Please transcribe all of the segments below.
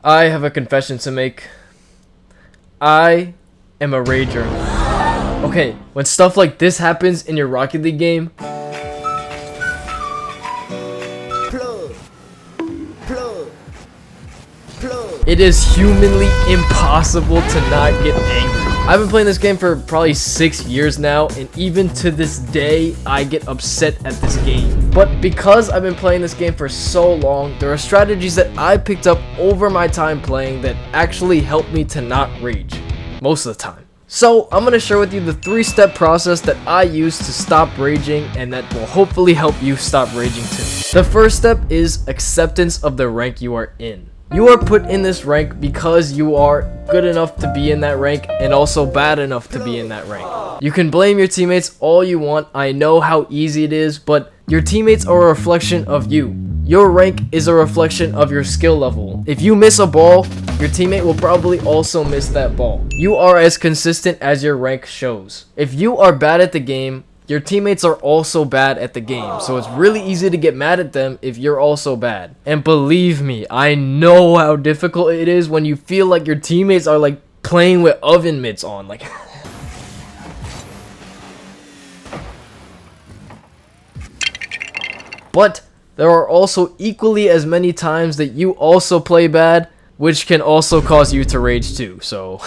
I have a confession to make. I am a rager. Okay, when stuff like this happens in your Rocket League game, it is humanly impossible to not get angry. I've been playing this game for probably 6 years now, and even to this day, I get upset at this game. But because I've been playing this game for so long, there are strategies that I picked up over my time playing that actually help me to not rage, most of the time. So I'm going to share with you the 3-step process that I use to stop raging, and that will hopefully help you stop raging too. The first step is acceptance of the rank you are in. You are put in this rank because you are good enough to be in that rank and also bad enough to be in that rank. You can blame your teammates all you want. I know how easy it is, but your teammates are a reflection of you. Your rank is a reflection of your skill level. If you miss a ball, your teammate will probably also miss that ball. You are as consistent as your rank shows. If you are bad at the game, your teammates are also bad at the game, so it's really easy to get mad at them if you're also bad. And believe me, I know how difficult it is when you feel like your teammates are like playing with oven mitts on. Like, but there are also equally as many times that you also play bad, which can also cause you to rage too, so...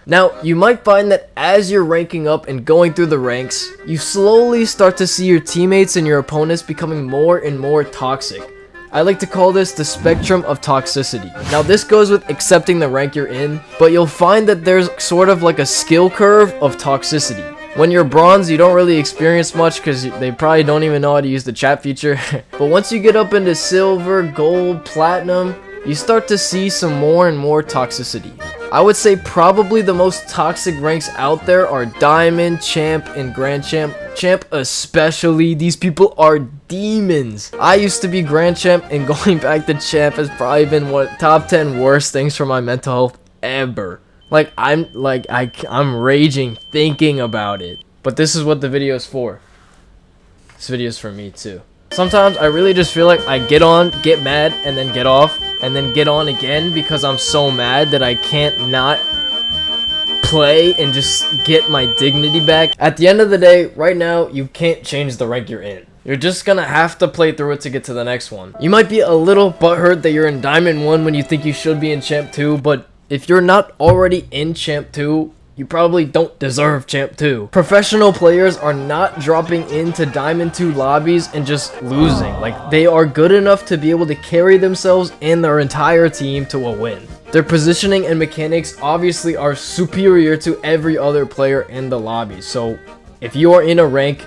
Now, you might find that as you're ranking up and going through the ranks, you slowly start to see your teammates and your opponents becoming more and more toxic. I like to call this the spectrum of toxicity. Now, this goes with accepting the rank you're in, but you'll find that there's sort of like a skill curve of toxicity. When you're bronze, you don't really experience much because they probably don't even know how to use the chat feature. But once you get up into silver, gold, platinum, you start to see some more and more toxicity. I would say probably the most toxic ranks out there are Diamond, Champ, and Grand Champ. Champ especially, these people are demons. I used to be Grand Champ, and going back to Champ has probably been top 10 worst things for my mental health ever. I'm raging thinking about it. But this is what the video is for. This video is for me too. Sometimes I really just feel like I get on, get mad, and then get off, and then get on again because I'm so mad that I can't not play and just get my dignity back. At the end of the day, right now, you can't change the rank you're in. You're just gonna have to play through it to get to the next one. You might be a little butthurt that you're in Diamond 1 when you think you should be in Champ 2, but if you're not already in Champ 2, you probably don't deserve Champ 2. Professional players are not dropping into Diamond 2 lobbies and just losing. Like, they are good enough to be able to carry themselves and their entire team to a win. Their positioning and mechanics obviously are superior to every other player in the lobby. So, if you are in a rank,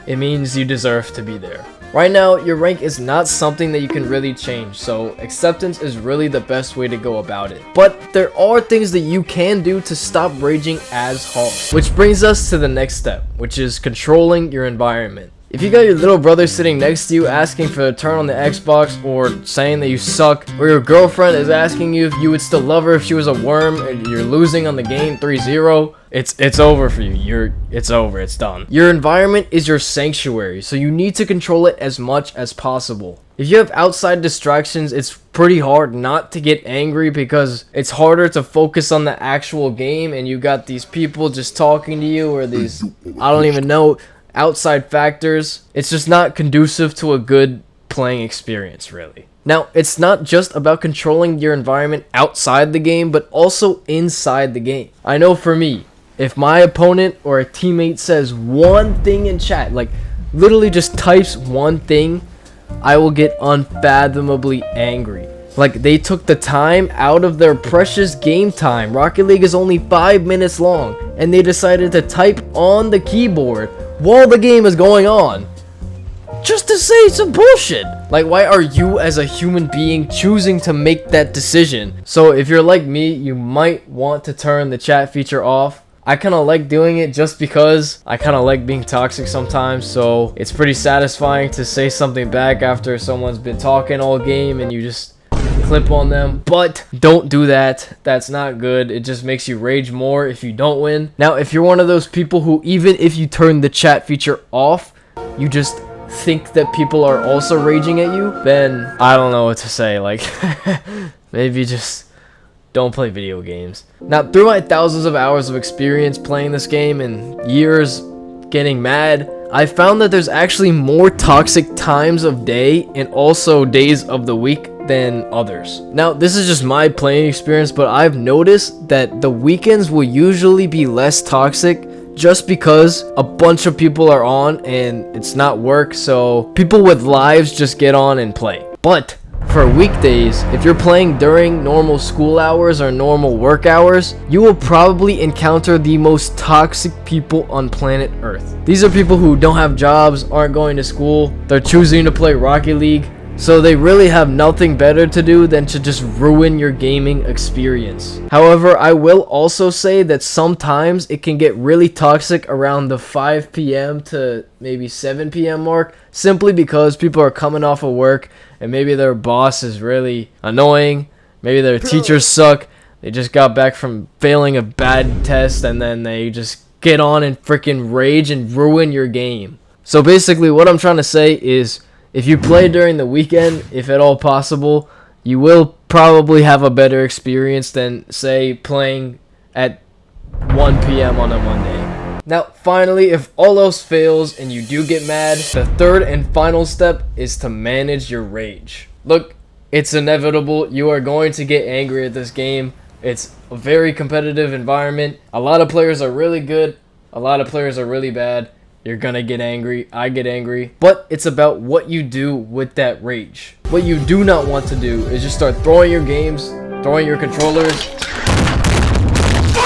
it means you deserve to be there. Right now, your rank is not something that you can really change, so acceptance is really the best way to go about it. But there are things that you can do to stop raging as hard. Which brings us to the next step, which is controlling your environment. If you got your little brother sitting next to you asking for a turn on the Xbox, or saying that you suck, or your girlfriend is asking you if you would still love her if she was a worm, and you're losing on the game 3-0, it's over for you. It's over. It's done. Your environment is your sanctuary, so you need to control it as much as possible. If you have outside distractions, it's pretty hard not to get angry because it's harder to focus on the actual game, and you got these people just talking to you, or these, I don't even know, outside factors. It's just not conducive to a good playing experience, really. Now, it's not just about controlling your environment outside the game, but also inside the game. I know for me, if my opponent or a teammate says one thing in chat, like literally just types one thing, I will get unfathomably angry. Like, they took the time out of their precious game time. Rocket League is only 5 minutes long, and they decided to type on the keyboard while the game is going on just to say some bullshit. Like, why are you as a human being choosing to make that decision? So if you're like me, you might want to turn the chat feature off. I kind of like doing it just because I kind of like being toxic sometimes, so it's pretty satisfying to say something back after someone's been talking all game and you just clip on them. But don't do that. That's not good. It just makes you rage more if you don't win. Now, if you're one of those people who, even if you turn the chat feature off, you just think that people are also raging at you, then I don't know what to say. Like, maybe just don't play video games. Now, through my thousands of hours of experience playing this game and years getting mad, I found that there's actually more toxic times of day and also days of the week than others. Now, this is just my playing experience, but I've noticed that the weekends will usually be less toxic just because a bunch of people are on and it's not work, so people with lives just get on and play. But for weekdays, if you're playing during normal school hours or normal work hours, you will probably encounter the most toxic people on planet Earth. These are people who don't have jobs, aren't going to school, they're choosing to play Rocket League, so they really have nothing better to do than to just ruin your gaming experience. However, I will also say that sometimes it can get really toxic around the 5 p.m. to maybe 7 p.m. mark, simply because people are coming off of work and maybe their boss is really annoying, maybe their teachers suck, they just got back from failing a bad test, and then they just get on and freaking rage and ruin your game. So basically what I'm trying to say is, if you play during the weekend, if at all possible, you will probably have a better experience than, say, playing at 1 p.m. on a Monday. Now, finally, if all else fails and you do get mad, the third and final step is to manage your rage. Look, it's inevitable. You are going to get angry at this game. It's a very competitive environment. A lot of players are really good. A lot of players are really bad. You're gonna get angry, I get angry, but it's about what you do with that rage. What you do not want to do is just start throwing your games, throwing your controllers,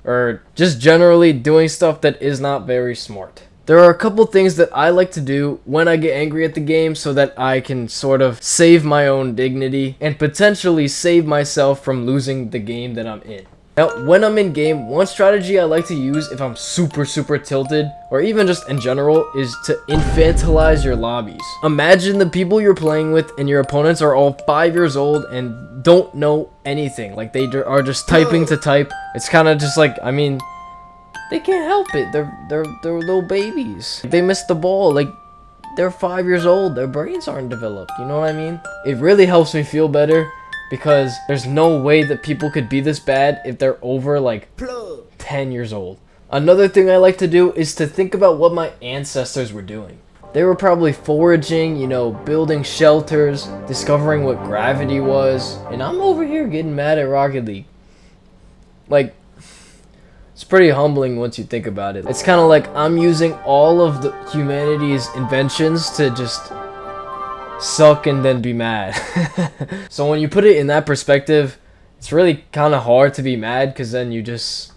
or just generally doing stuff that is not very smart. There are a couple things that I like to do when I get angry at the game so that I can sort of save my own dignity and potentially save myself from losing the game that I'm in. Now, when I'm in game, one strategy I like to use if I'm super tilted, or even just in general, is to infantilize your lobbies. Imagine the people you're playing with and your opponents are all 5 years old and don't know anything. Like, they are just typing to type. It's kind of just like, I mean, they can't help it. They're little babies. They missed the ball. Like, they're 5 years old. Their brains aren't developed. You know what I mean? It really helps me feel better, because there's no way that people could be this bad if they're over like 10 years old. Another thing I like to do is to think about what my ancestors were doing. They were probably foraging, you know, building shelters, discovering what gravity was, and I'm over here getting mad at Rocket League. Like, it's pretty humbling once you think about it. It's kind of like I'm using all of the humanity's inventions to just suck and then be mad. So when you put it in that perspective, it's really kind of hard to be mad, because then you just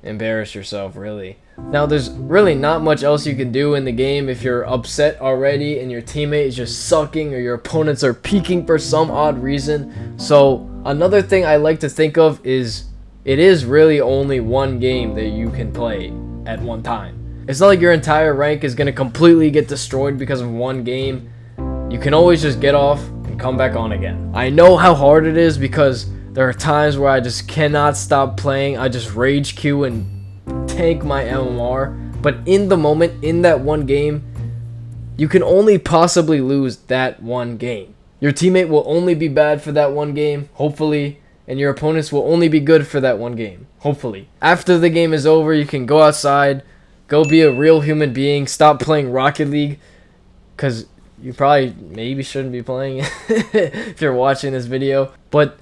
embarrass yourself, really. Now, there's really not much else you can do in the game if you're upset already and your teammate is just sucking or your opponents are peaking for some odd reason. So another thing I like to think of is, it is really only one game that you can play at one time. It's not like your entire rank is going to completely get destroyed because of one game. You can always just get off and come back on again. I know how hard it is, because there are times where I just cannot stop playing. I just rage queue and tank my MMR. But in the moment, in that one game, you can only possibly lose that one game. Your teammate will only be bad for that one game, hopefully, and your opponents will only be good for that one game, hopefully. After the game is over, you can go outside, go be a real human being, stop playing Rocket League, because you probably maybe shouldn't be playing it if you're watching this video. But,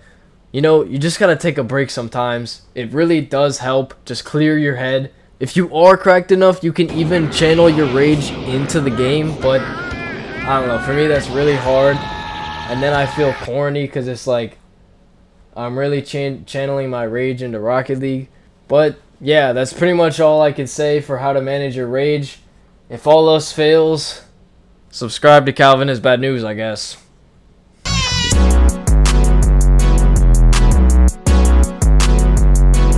you know, you just gotta take a break sometimes. It really does help. Just clear your head. If you are cracked enough, you can even channel your rage into the game. But, I don't know. For me, that's really hard. And then I feel corny, because it's like I'm really channeling my rage into Rocket League. But, yeah, that's pretty much all I can say for how to manage your rage. If all else fails, subscribe to Calvin is Bad News, I guess.